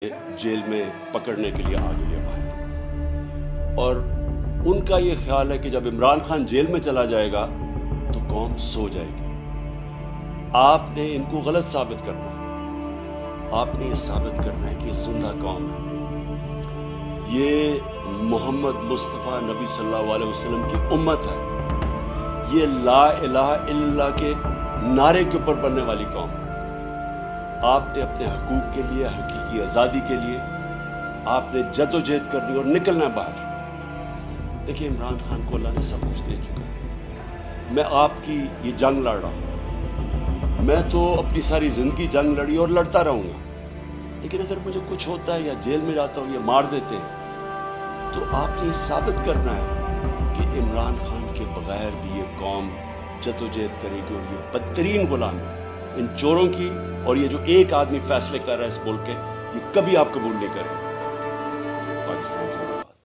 Jail में पकड़ने के लिए आ गई है बाहर। और उनका ये ख्याल है कि जब इमरान खान जेल में चला जाएगा तो कौम सो जाएगी। आपने इनको गलत साबित करना है। आपने ये साबित करना है कि ये जिंदा कौम है, ये मोहम्मद मुस्तफ़ा नबी सल्लल्लाहु अलैहि वसल्लम की उम्मत है, ये ला इलाहा इल्लल्लाह के नारे के ऊपर बनने वाली कौम है। आपने अपने हकूक़ के लिए, हकीकी आज़ादी के लिए आपने जदोजहद करनी और निकलना बाहर। देखिए, इमरान खान को अल्लाह ने सब कुछ दे चुका है। मैं आपकी ये जंग लड़ रहा हूँ, मैं तो अपनी सारी ज़िंदगी जंग लड़ी और लड़ता रहूँगा, लेकिन अगर मुझे कुछ होता है या जेल में जाता हूँ या मार देते हैं तो आपने ये साबित करना है कि इमरान खान के बगैर भी ये कौम जदोजहद करेगी। और ये बदतरीन गुलामी इन चोरों की, और ये जो एक आदमी फैसले कर रहा है इस मुल्क के, ये कभी आप कबूल नहीं करेंगे।